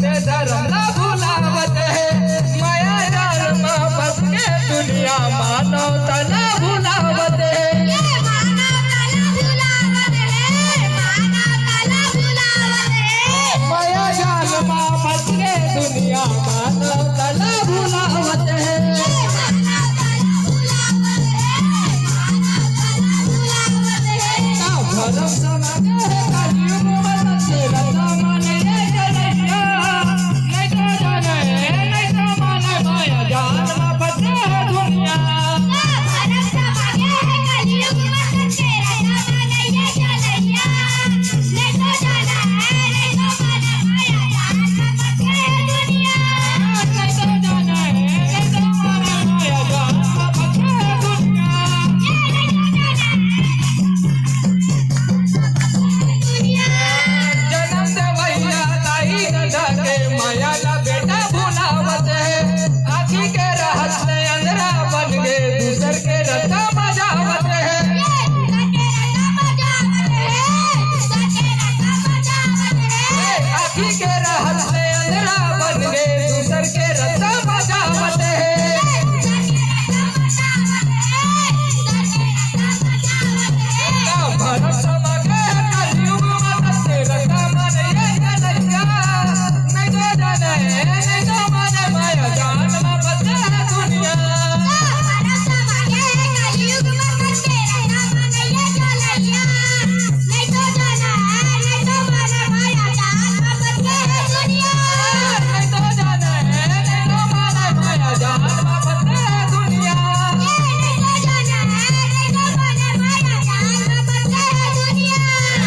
सत्य धर्म ना भुलावत है माया जाल में फंस के दुनिया मानवता ना भुलावत है माया जाल में फंस के दुनिया मानवता ना भुलावत है धर्म समाज है कलयुग में तेरा सामान ये चलैया नहीं तो जाने नहीं तो माने माया जाल में फंसे है दुनिया धर्म समाज है कलयुग में तेरा सामान ये चलैया नहीं तो जाने नहीं तो माने माया जाल में फंसे है दुनिया नहीं तो जाने नहीं तो माने माया जाल में फंसे है दुनिया जन्म से भैया ताई न ढके माया का बेटा भुलावत है आखी के रहत से अंधरा बन गए दूसर के रत्ता मजावत है आखी के रहत से अंधरा बन गए दूसर के रत्ता मजावत है भरम समा के कलयुग में तेरा सामान ये चलैया नहीं तो जाने नहीं तो माने माया जाल में फंसे है दुनिया नहीं तो जाने नहीं तो माने माया जाल में फंसे है दुनिया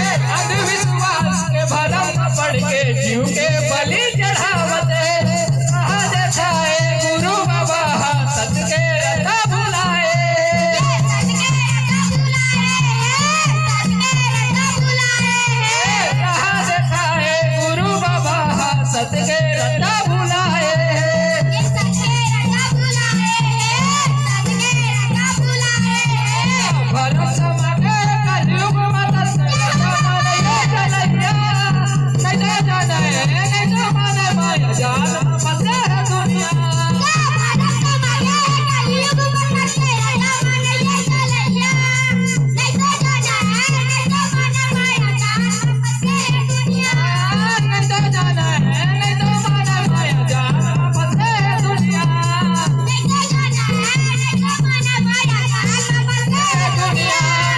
अंधविश्वास के भरम में पड़ के जीव के बलि चढ़ावत है कहा देखा है गुरु बाबा सत के रता भुलाए कहा देखा है गुरु बाबा सत के रता भुलाए भरम समा के कलयुग में तेरा सामान ये चलैया नहीं तो जाने नहीं तो माने माया जाल में फंसे है दुनिया नहीं तो जाने नहीं तो माने माया जाल में फंसे है दुनिया दुनिया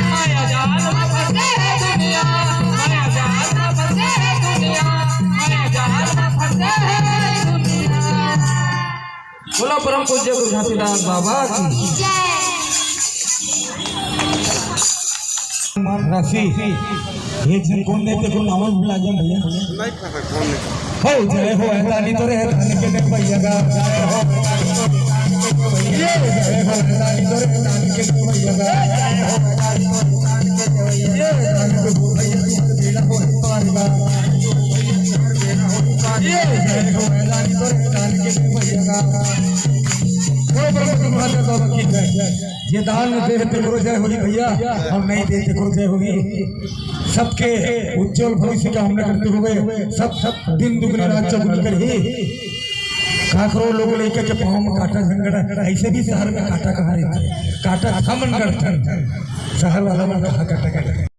माया जाल में फंसे है दुनिया माया जाल में फंसे है दुनिया माया जाल में फंसे है दुनिया। बोला परम पूज्य गुरु घासीदास बाबा की राशि ये जन कौन देते को नाम भुला जा भैया नहीं पता कौन है हो जय हो ऐलानी तो रहे थाने के देख भैया का जय हो ये जय हो ऐलानी तो रहे थाने के देख भैया का ये थाने को भैया की बेड़ा हो पारगा ये जय हो ऐलानी तो रहे थाने के देख भैया का तुम्हारे बाबा की जय ये दान देते करो जय होगी भैया हम नहीं देते करो जय होगी सबके उज्जवल भविष्य का हमने करते हुए सब दिन दुगनी रात चौगुनी कर ही काकरो लोग लेकर के पाँव में काटा झंगड़ा ऐसे भी शहर में काटा कहाँ रहते काटा खमन करते शहर वाला में काटा